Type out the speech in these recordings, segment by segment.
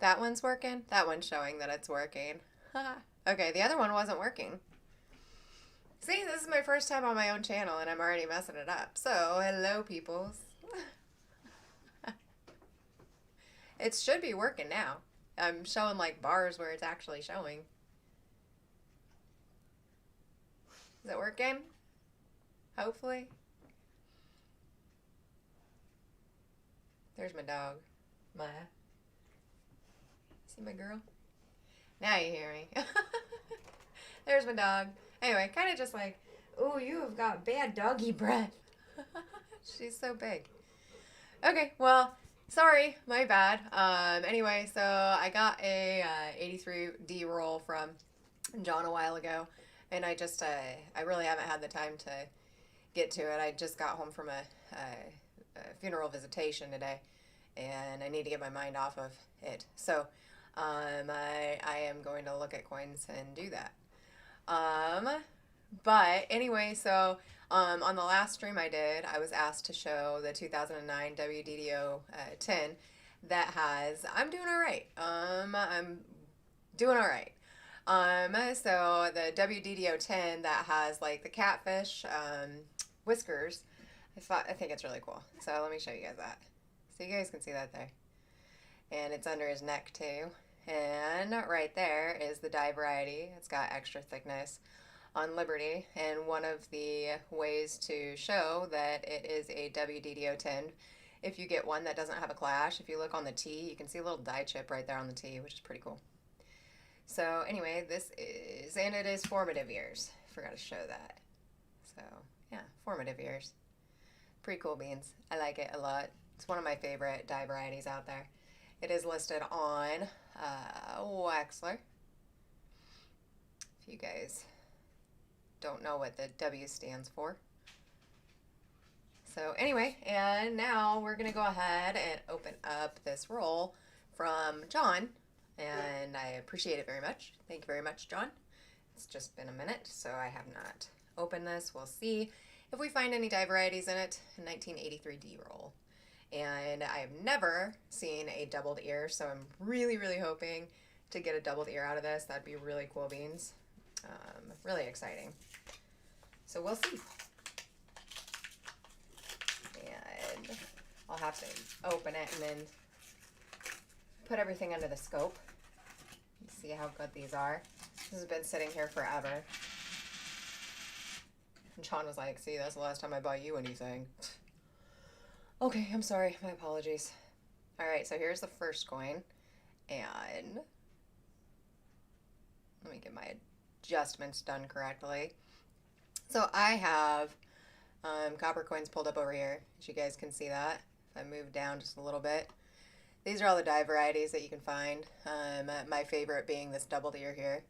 That one's working? That one's showing that it's working. Okay, the other one wasn't working. See, this is my first time on my own channel and I'm already messing it up. So, hello, peoples. It should be working now. I'm showing like bars where it's actually showing. Is it working? Hopefully. There's my dog, Maya. See my girl? Now you hear me. There's my dog. Anyway, kind of just like, ooh, you have got bad doggy breath. She's so big. Okay, well, sorry, my bad. Anyway, so I got a 83D roll from John a while ago, and I really haven't had the time to get to it. I just got home from a funeral visitation today, and I need to get my mind off of it. So, I am going to look at coins and do that. But anyway, so on the last stream I did, I was asked to show the 2009 WDDO 10 that has, I'm doing all right. I'm doing all right. So the WDDO 10 that has like the catfish whiskers, I think it's really cool. So let me show you guys that. So you guys can see that there. And it's under his neck too. And right there is the dye variety. It's got extra thickness on Liberty, and one of the ways to show that it is a WDDO 10, if you get one that doesn't have a clash, if you look on the T, you can see a little dye chip right there on the T, which is pretty cool. So anyway, and it is formative years. Forgot to show that. So yeah, formative years. Pretty cool beans. I like it a lot. It's one of my favorite dye varieties out there. It is listed on Wexler. If you guys don't know what the W stands for. So anyway, and now we're going to go ahead and open up this roll from John, and I appreciate it very much. Thank you very much, John. It's just been a minute, so I have not opened this. We'll see if we find any dye varieties in it. 1983D roll. And I have never seen a doubled ear, so I'm really, really hoping to get a doubled ear out of this. That'd be really cool beans. Really exciting. So we'll see. And I'll have to open it and then put everything under the scope. See how good these are. This has been sitting here forever. And Sean was like, see, that's the last time I bought you anything. Okay, I'm sorry. My apologies. Alright, so here's the first coin. And let me get my adjustments done correctly. So I have copper coins pulled up over here, as you guys can see that. If I move down just a little bit. These are all the dye varieties that you can find. My favorite being this doubled ear here,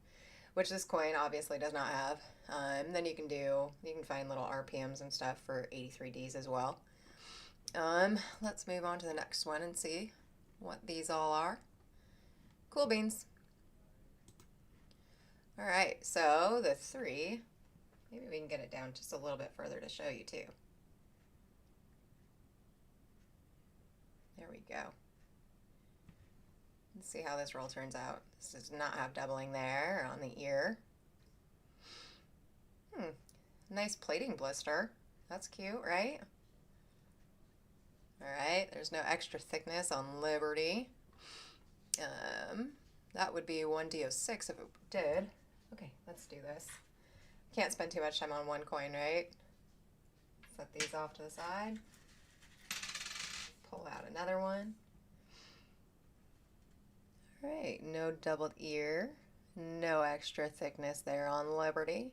which this coin obviously does not have. Then you can find little RPMs and stuff for 83Ds as well. Let's move on to the next one and see what these all are. Cool beans. Alright, so the 3, maybe we can get it down just a little bit further to show you too. There we go. Let's see how this roll turns out. This does not have doubling there on the ear. Nice plating blister. That's cute, right? Alright, there's no extra thickness on Liberty. That would be 1D06 if it did. Okay, let's do this. Can't spend too much time on one coin, right? Set these off to the side. Pull out another one. Alright, no doubled ear. No extra thickness there on Liberty.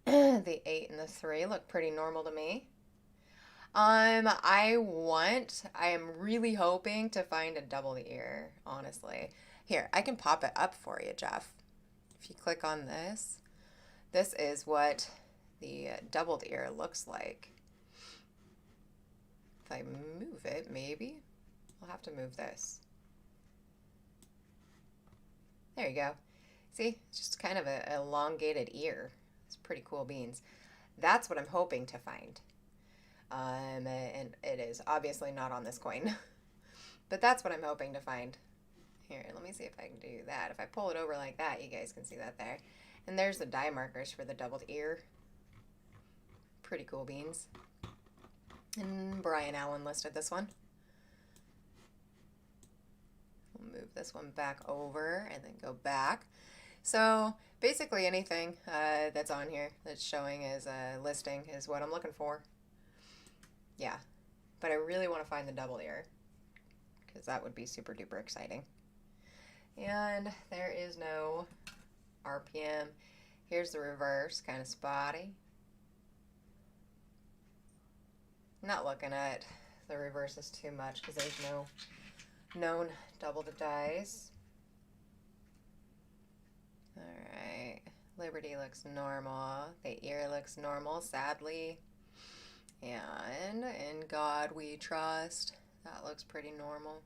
The 8 and the 3 look pretty normal to me. I am really hoping to find a double ear, honestly. Here, I can pop it up for you, Jeff. If you click on this, this is what the doubled ear looks like. If I move it, maybe? I'll have to move this. There you go. See, it's just kind of an elongated ear. It's pretty cool beans. That's what I'm hoping to find. And it is obviously not on this coin. But that's what I'm hoping to find. Here, let me see if I can do that. If I pull it over like that, you guys can see that there. And there's the die markers for the doubled ear. Pretty cool beans. And Brian Allen listed this one. We'll move this one back over and then go back. So basically anything that's on here that's showing as a listing is what I'm looking for. Yeah, but I really want to find the double ear because that would be super duper exciting. And there is no RPM. Here's the reverse, kind of spotty. I'm not looking at the reverses too much because there's no known double to dies. Alright, Liberty looks normal. The ear looks normal, sadly. And in God we trust. That looks pretty normal.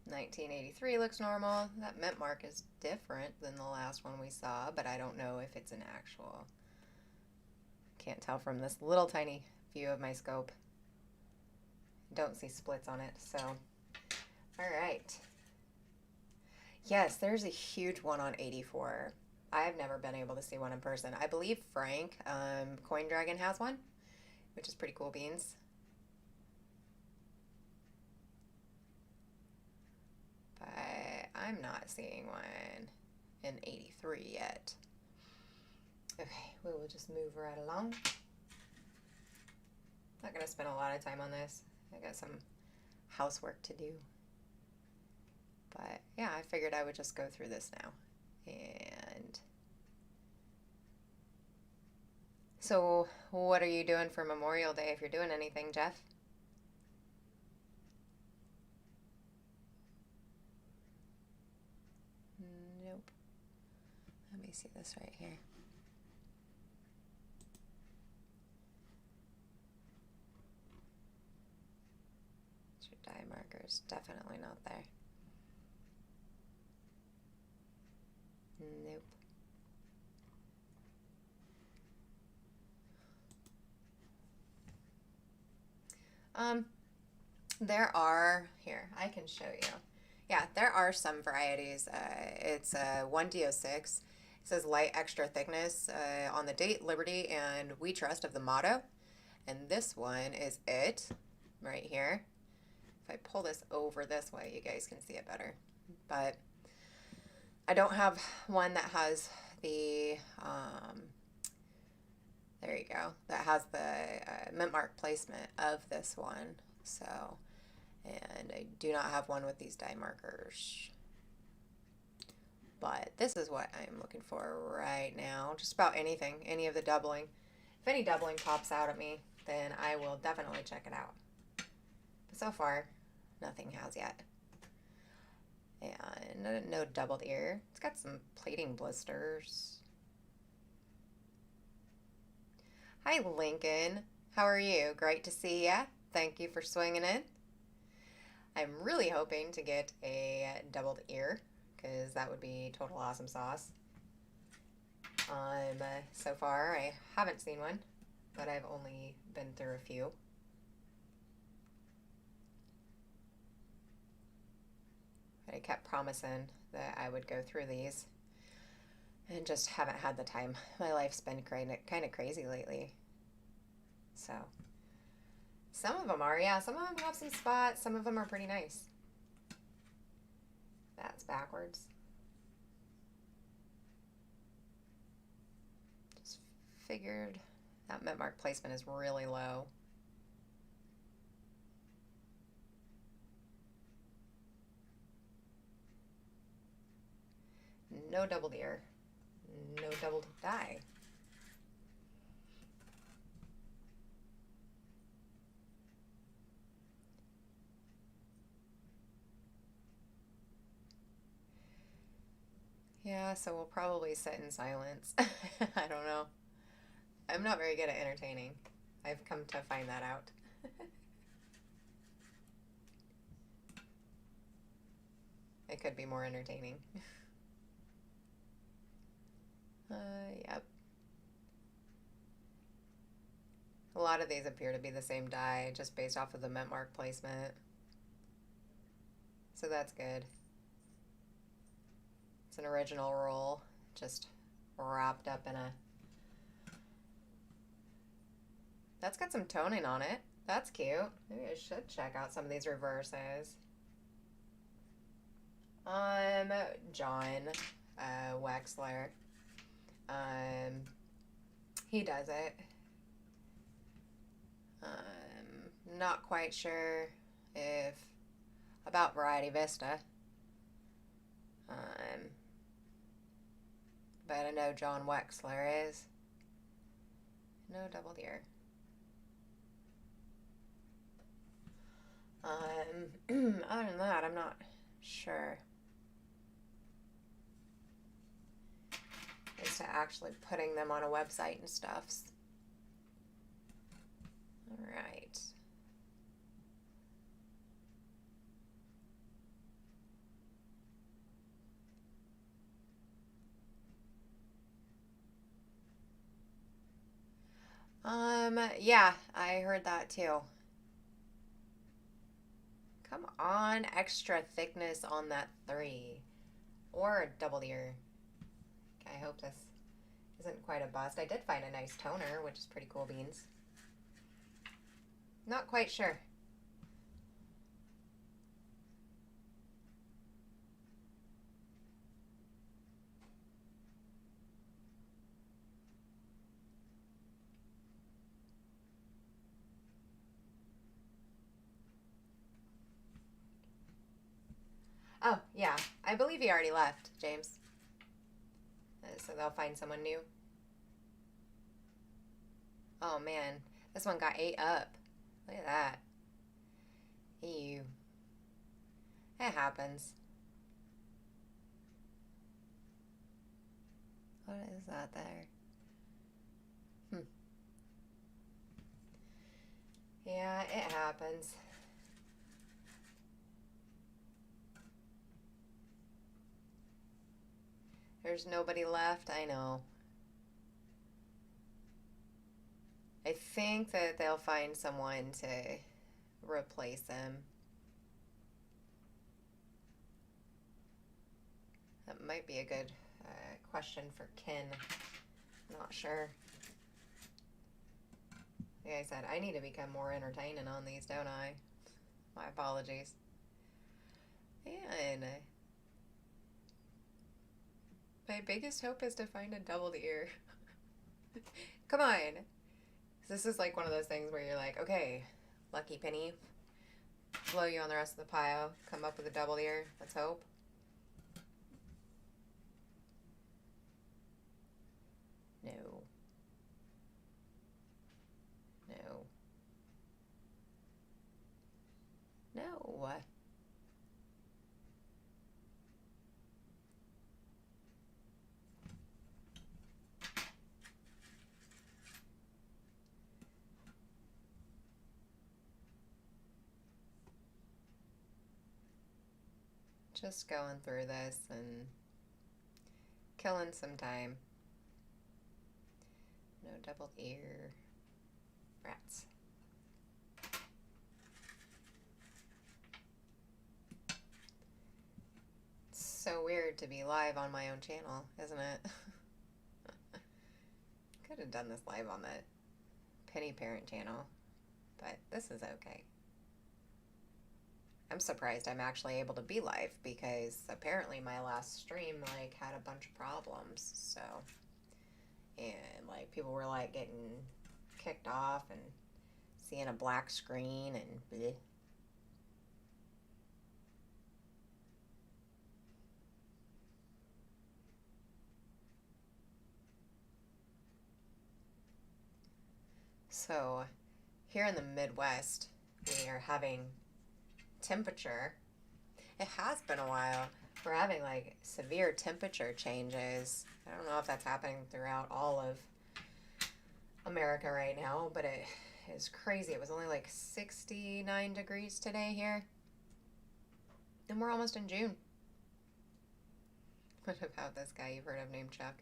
1983 looks normal. That mint mark is different than the last one we saw, but I don't know if it's an actual. Can't tell from this little tiny view of my scope. Don't see splits on it, so. Alright. Yes, there's a huge one on 84. I've never been able to see one in person. I believe Frank, Coin Dragon, has one, which is pretty cool beans. But I'm not seeing one in 83 yet. Okay, we will just move right along. Not going to spend a lot of time on this. I got some housework to do. But yeah, I figured I would just go through this now. And so what are you doing for Memorial Day if you're doing anything, Jeff? Nope. Let me see this right here. Your die markers, definitely not there. Nope. There are, here, I can show you. Yeah, there are some varieties. It's a 1D06. It says light extra thickness on the date, Liberty, and We Trust of the motto. And this one is it, right here. If I pull this over this way, you guys can see it better. But I don't have one that has the, there you go, that has the mint mark placement of this one. So, and I do not have one with these die markers. But this is what I'm looking for right now. Just about anything, any of the doubling. If any doubling pops out at me, then I will definitely check it out. But so far, nothing has yet. And no doubled ear. It's got some plating blisters. Hi, Lincoln. How are you? Great to see ya. Thank you for swinging in. I'm really hoping to get a doubled ear because that would be total awesome sauce. So far, I haven't seen one, but I've only been through a few. But I kept promising that I would go through these and just haven't had the time. My life's been kind of crazy lately. So, some of them are, yeah, some of them have some spots, some of them are pretty nice. That's backwards. Just figured that mint mark placement is really low. No doubled ear. No doubled die. Yeah, so we'll probably sit in silence. I don't know. I'm not very good at entertaining. I've come to find that out. It could be more entertaining. Yep. A lot of these appear to be the same die, just based off of the mint mark placement. So that's good. It's an original roll, just wrapped up in a... That's got some toning on it. That's cute. Maybe I should check out some of these reverses. John Wexler. He does it. Not quite sure if about Variety Vista. But I know John Wexler is. No double deer. Other than that, I'm not sure as to actually putting them on a website and stuff. All right. Yeah, I heard that too. Come on, extra thickness on that 3. Or a double ear. I hope this isn't quite a bust. I did find a nice toner, which is pretty cool beans. Not quite sure. Oh, yeah. I believe he already left, James. So they'll find someone new. Oh, man. This one got ate up. Look at that. Ew. It happens. What is that there? Yeah, it happens. There's nobody left, I know. I think that they'll find someone to replace him. That might be a good question for Ken. Not sure. Like I said, I need to become more entertaining on these, don't I? My apologies. And my biggest hope is to find a double ear. Come on. This is like one of those things where you're like, okay, lucky penny, blow you on the rest of the pile, come up with a double ear. Let's hope. No. No. No. Just going through this and killing some time. No double ear. Rats. It's so weird to be live on my own channel, isn't it? Could have done this live on the Penny Parent channel, but this is okay. I'm surprised I'm actually able to be live because apparently my last stream like had a bunch of problems. So, and like people were like getting kicked off and seeing a black screen and bleh. So, here in the Midwest, we are having temperature. It has been a while. We're having like severe temperature changes. I don't know if that's happening throughout all of America right now, but it is crazy. It was only like 69 degrees today here. And we're almost in June. What about this guy you've heard of named Chuck?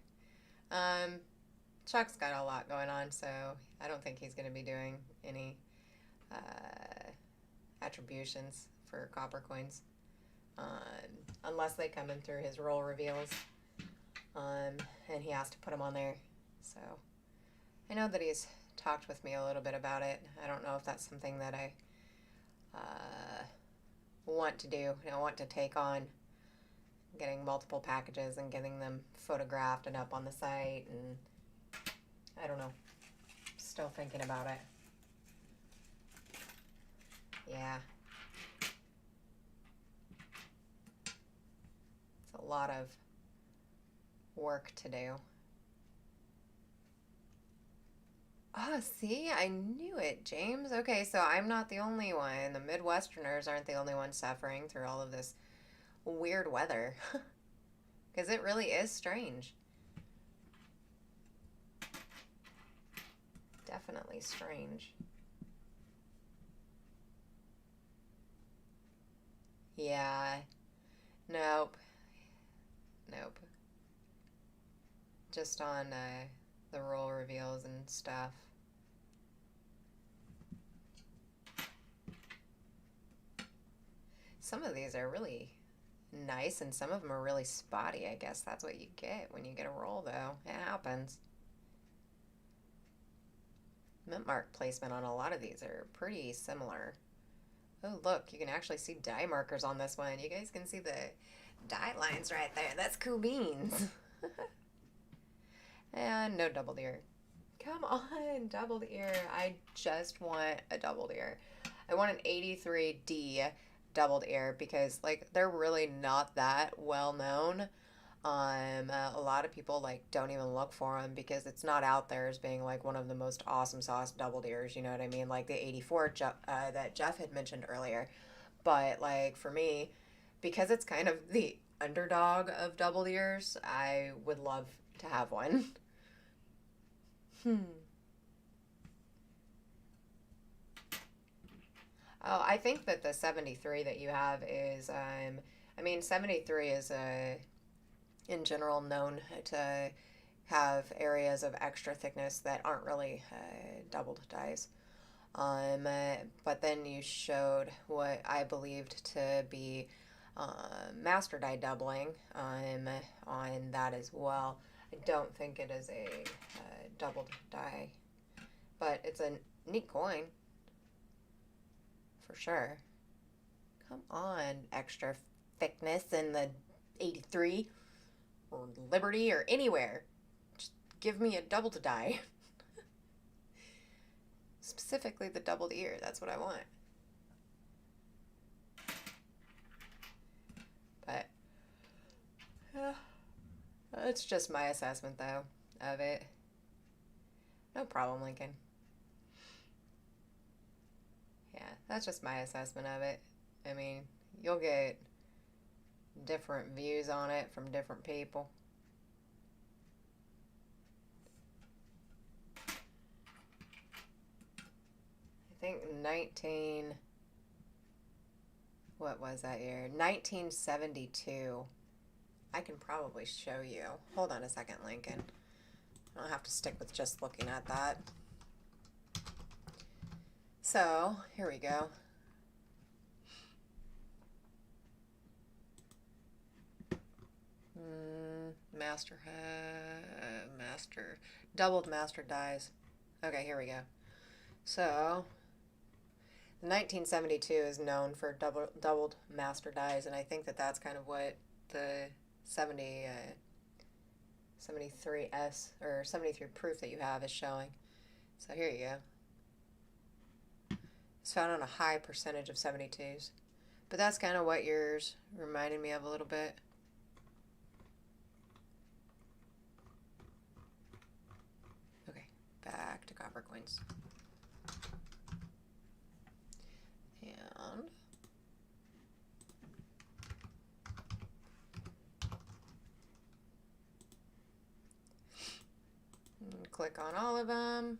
Chuck's got a lot going on, so I don't think he's going to be doing any uh, attributions for copper coins unless they come in through his roll reveals, and he has to put them on there. So I know that he's talked with me a little bit about it. I don't know if that's something that I want to do. I want to take on getting multiple packages and getting them photographed and up on the site, and I don't know. Still thinking about it. Yeah. It's a lot of work to do. Oh, see, I knew it, James. Okay, so I'm not the only one. The Midwesterners aren't the only ones suffering through all of this weird weather. Because it really is strange. Definitely strange. Yeah. Nope. Nope. Just on the roll reveals and stuff. Some of these are really nice, and some of them are really spotty. I guess that's what you get when you get a roll, though. It happens. Mint mark placement on a lot of these are pretty similar. Oh, look, you can actually see dye markers on this one. You guys can see the dye lines right there. That's cool beans. And no doubled ear. Come on, doubled ear. I just want a doubled ear. I want an 83D doubled ear because, like, they're really not that well known. A lot of people like don't even look for them because it's not out there as being like one of the most awesome sauce doubled ears. You know what I mean? Like the 84 that Jeff had mentioned earlier. But like for me, because it's kind of the underdog of doubled ears, I would love to have one. Oh, I think that the 73 that you have is, I mean, 73 is in general known to have areas of extra thickness that aren't really doubled dyes. But then you showed what I believed to be master dye doubling on that as well. I don't think it is a doubled dye, but it's a neat coin for sure. Come on, extra thickness in the 83 or Liberty or anywhere. Just give me a doubled dye. Specifically the doubled ear. That's what I want. But that's just my assessment, though, of it. No problem, Lincoln. Yeah, that's just my assessment of it. I mean, you'll get different views on it from different people. I think what was that year? 1972. I can probably show you. Hold on a second, Lincoln. I don't have to stick with just looking at that. So, here we go. Doubled master dies. Okay, here we go. So, the 1972 is known for doubled master dies, and I think that that's kind of what the 73S or 73 proof that you have is showing. So here you go. It's found on a high percentage of 72s. But that's kind of what yours reminded me of a little bit. Okay, back to copper coins. And click on all of them.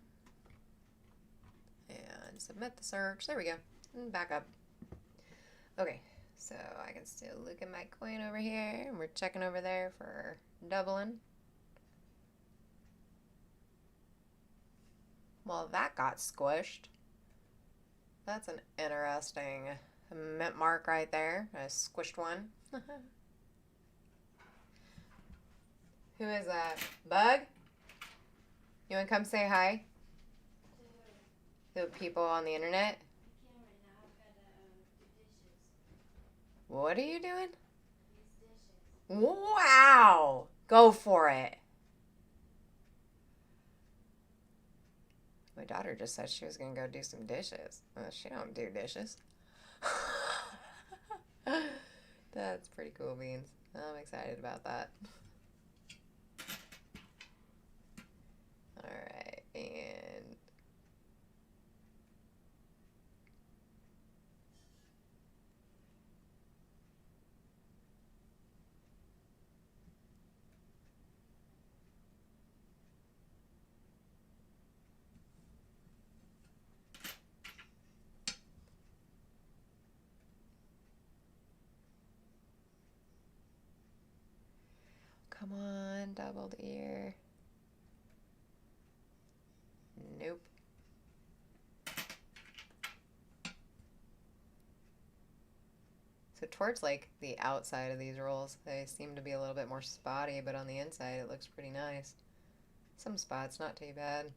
And submit the search. There we go. And back up. Okay, so I can still look at my coin over here. And we're checking over there for doubling. Well, that got squished. That's an interesting mint mark right there. A squished one. Who is that? Bug? You want to come say hi? To the people on the internet? What are you doing? Wow! Go for it. My daughter just said she was going to go do some dishes. Well, she don't do dishes. That's pretty cool, Beans. I'm excited about that. Alright, and... Come on, doubled ear. Nope. So towards like the outside of these rolls, they seem to be a little bit more spotty, but on the inside it looks pretty nice. Some spots, not too bad.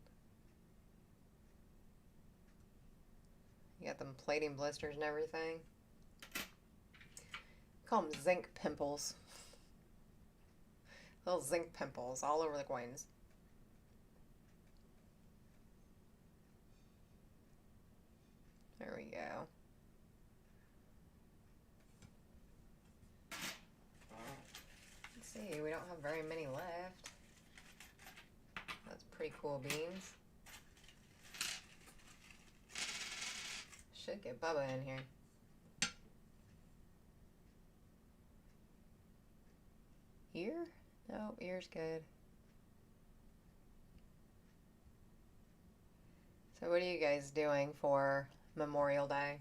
You got them plating blisters and everything. Call them zinc pimples. Little zinc pimples all over the coins. There we go. Let's see, we don't have very many left. That's pretty cool, Beans. Should get Bubba in here. Ear? No, ear's good. So what are you guys doing for Memorial Day?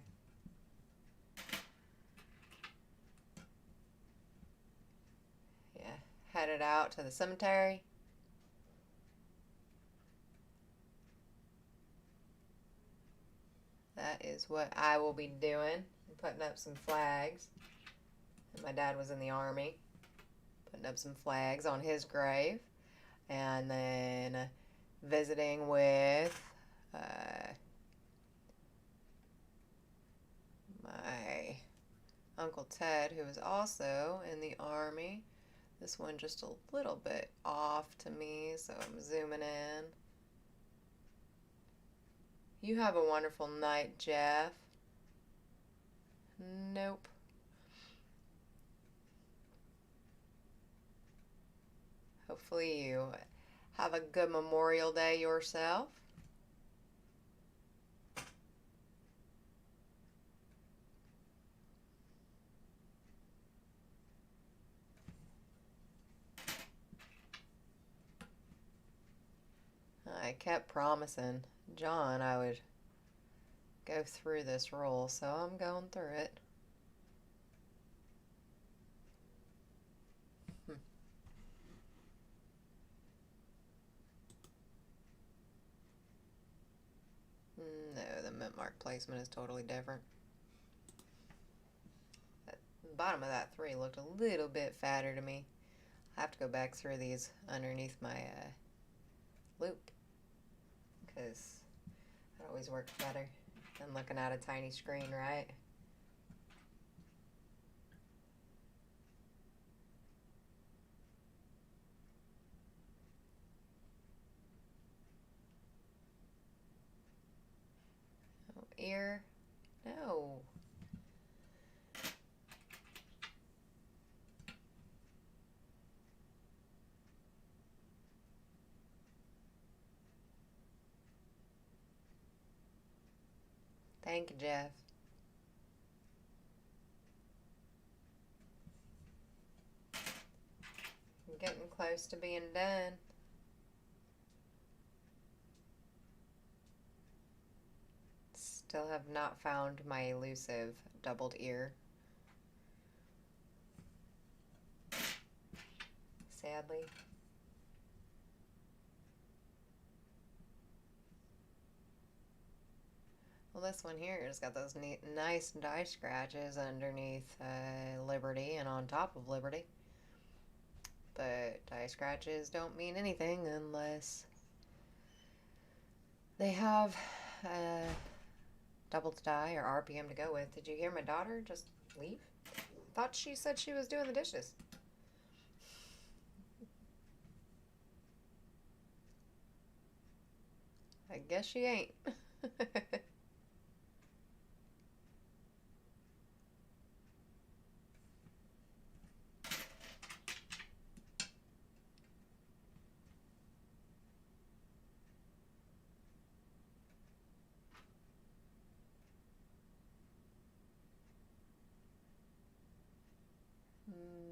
Yeah, headed out to the cemetery. That is what I will be doing. I'm putting up some flags. And my dad was in the Army. Putting up some flags on his grave. And then visiting with my Uncle Ted, who was also in the Army. This one just a little bit off to me, so I'm zooming in. You have a wonderful night, Jeff. Nope. Hopefully you have a good Memorial Day yourself. I kept promising John I would go through this roll, so I'm going through it. No, the mint mark placement is totally different. The bottom of that 3 looked a little bit fatter to me. I have to go back through these underneath my loop, because it always works better than looking at a tiny screen, right? Oh, ear. No. Thank you, Jeff. I'm getting close to being done. Still have not found my elusive doubled ear. Sadly. Well, this one here has got those neat, nice die scratches underneath Liberty and on top of Liberty. But die scratches don't mean anything unless they have double die or RPM to go with. Did you hear my daughter just leave? I thought she said she was doing the dishes. I guess she ain't.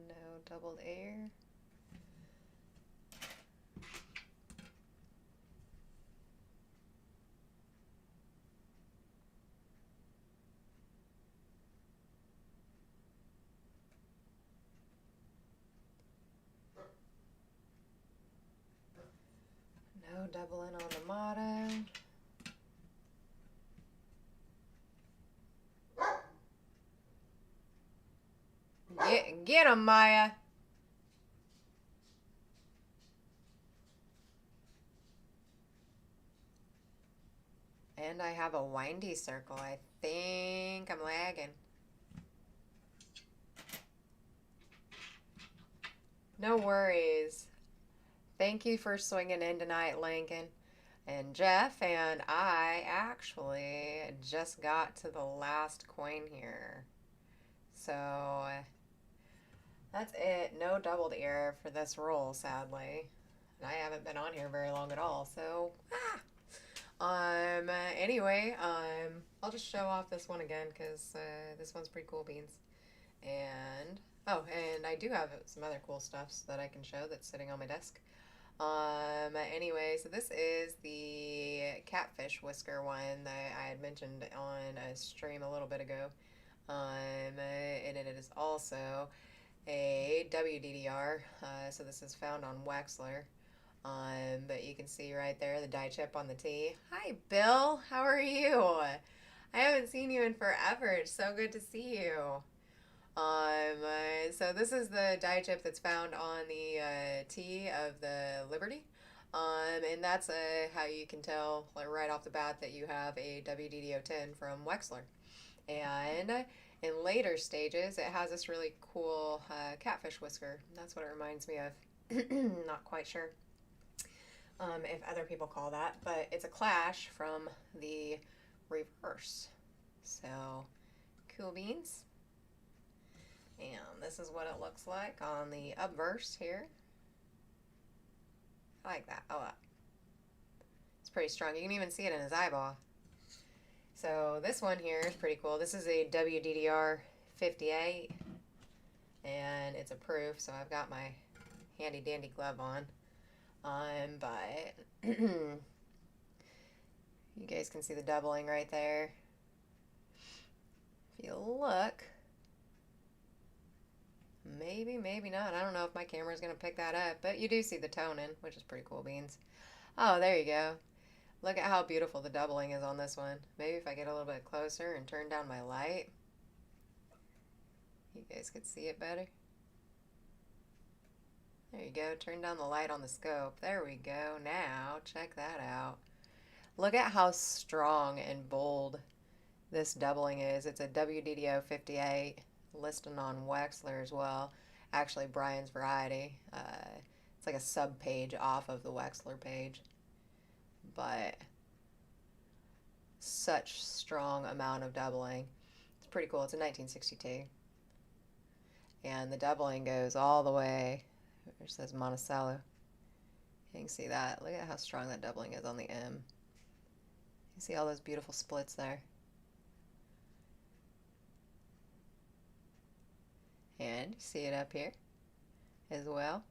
No doubled air. No doubling on the motto. Get 'em, Maya. And I have a windy circle. I think I'm lagging. No worries. Thank you for swinging in tonight, Lincoln. And Jeff and I actually just got to the last coin here. So that's it. No doubled ear for this roll, sadly. And I haven't been on here very long at all, so anyway, I'll just show off this one again because this one's pretty cool beans. And oh, and I do have some other cool stuffs that I can show that's sitting on my desk. Anyway, so this is the catfish whisker one that I had mentioned on a stream a little bit ago. And it is also a WDDR, so this is found on Wexler. But you can see right there the die chip on the T. Hi, Bill. How are you? I haven't seen you in forever. It's so good to see you. So this is the die chip that's found on the T of the Liberty. And that's how you can tell like, right off the bat that you have a WDDO10 from Wexler. And in later stages, it has this really cool catfish whisker. That's what it reminds me of. Not quite sure if other people call that, but it's a clash from the reverse. So, cool beans. And this is what it looks like on the obverse here. I like that a lot. It's pretty strong. You can even see it in his eyeball. So this one here is pretty cool. This is a WDDR 58, and it's a proof, so I've got my handy dandy glove on. But you guys can see the doubling right there. If you look, maybe not. I don't know if my camera's going to pick that up, but you do see the toning, which is pretty cool beans. Oh, there you go. Look at how beautiful the doubling is on this one. Maybe if I get a little bit closer and turn down my light, you guys could see it better. There you go. Turn down the light on the scope. There we go. Now, check that out. Look at how strong and bold this doubling is. It's a WDDO 58, listed on Wexler as well. Actually, Brian's Variety. It's like a sub-page off of the Wexler page. But such strong amount of doubling. It's pretty cool. It's a 1962. And the doubling goes all the way. It says Monticello. You can see that. Look at how strong that doubling is on the M. You see all those beautiful splits there. And you see it up here as well.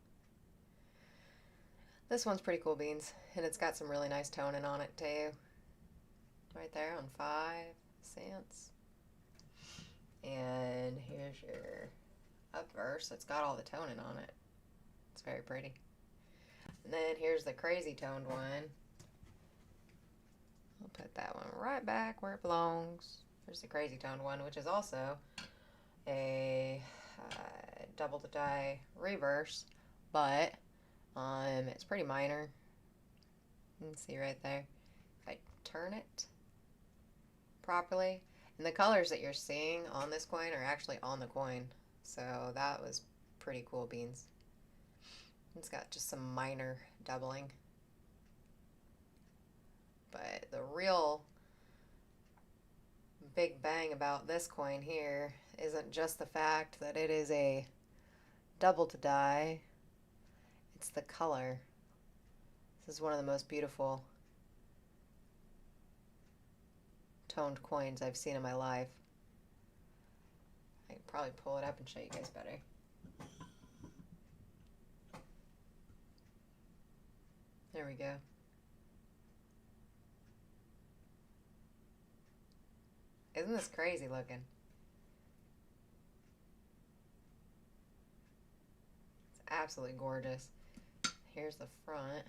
This one's pretty cool beans, and it's got some really nice toning on it too. Right there on 5 cents. And here's your obverse. It's got all the toning on it. It's very pretty. And then here's the crazy toned one I'll put that one right back where it belongs. There's the crazy toned one, which is also a double to die reverse, but it's pretty minor. You can see right there. If I turn it properly, and the colors that you're seeing on this coin are actually on the coin, so that was pretty cool beans. It's got just some minor doubling, but the real big bang about this coin here isn't just the fact that it is a double to die, it's the color. This is one of the most beautiful toned coins I've seen in my life. I can probably pull it up and show you guys better. There we go. Isn't this crazy looking? It's absolutely gorgeous. Here's the front.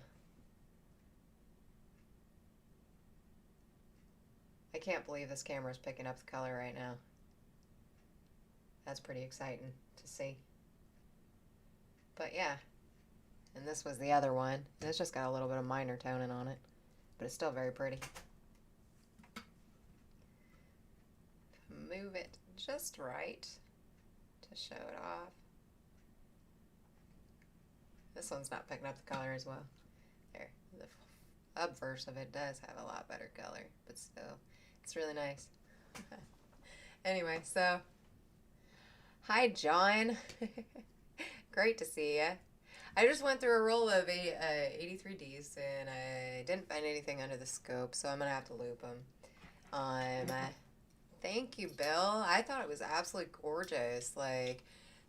I can't believe this camera is picking up the color right now. That's pretty exciting to see. But yeah, and this was the other one. And it's just got a little bit of minor toning on it, but it's still very pretty. Move it just right to show it off. This one's not picking up the color as well. There, the obverse of it does have a lot better color, but still, it's really nice. Anyway, so, hi John. Great to see ya. I just went through a roll of 83Ds and I didn't find anything under the scope, so I'm gonna have to loop them. Thank you, Bill. I thought it was absolutely gorgeous. Like,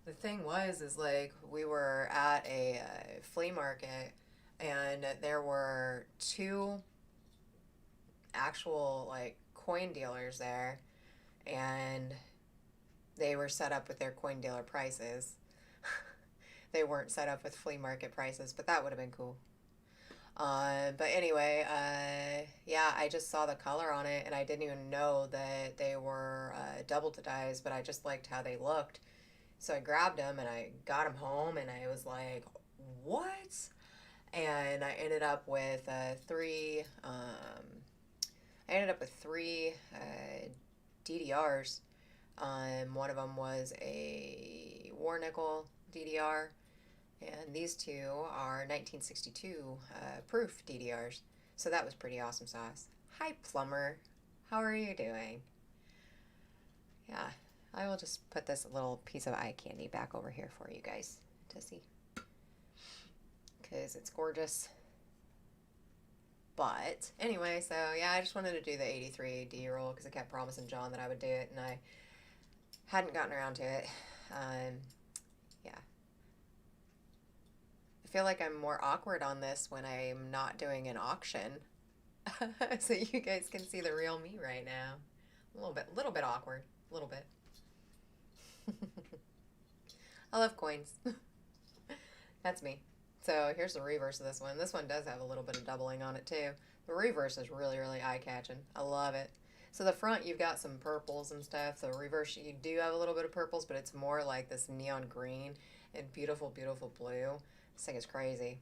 the thing is like, we were at a flea market and there were two actual, like, coin dealers there, and they were set up with their coin dealer prices. They weren't set up with flea market prices, but that would have been cool. But anyway, yeah, I just saw the color on it, and I didn't even know that they were double to dies, but I just liked how they looked. So I grabbed them, and I got them home, and I was like, what? And I ended up with three DDRs. One of them was a War Nickel DDR, and these two are 1962 proof DDRs. So that was pretty awesome sauce. Hi, Plumber. How are you doing? Yeah, I will just put this little piece of eye candy back over here for you guys to see, because it's gorgeous. But anyway, so yeah, I just wanted to do the 83D roll because I kept promising John that I would do it, and I hadn't gotten around to it. Yeah. I feel like I'm more awkward on this when I'm not doing an auction. So you guys can see the real me right now. A little bit awkward. A little bit. I love coins. That's me. So here's the reverse of this one. This one does have a little bit of doubling on it too. The reverse is really, really eye-catching. I love it. So the front, you've got some purples and stuff. The reverse, you do have a little bit of purples, but it's more like this neon green and beautiful, beautiful blue. This thing is crazy.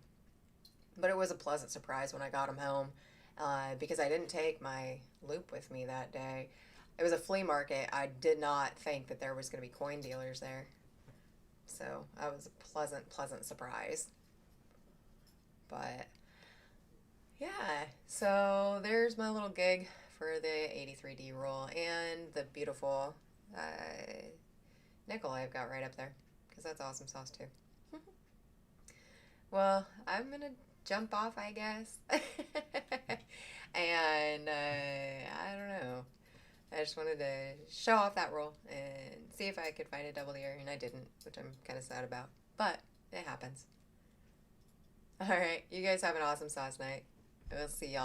But it was a pleasant surprise when I got them home because I didn't take my loop with me that day. It was a flea market. I did not think that there was going to be coin dealers there. So that was a pleasant, pleasant surprise. But yeah, so there's my little gig for the 83D roll and the beautiful nickel I've got right up there, because that's awesome sauce too. Well, I'm gonna jump off, I guess. And I don't know. I just wanted to show off that roll and see if I could find a double ear, and I didn't, which I'm kind of sad about. But it happens. Alright, you guys have an awesome sauce night. We'll see y'all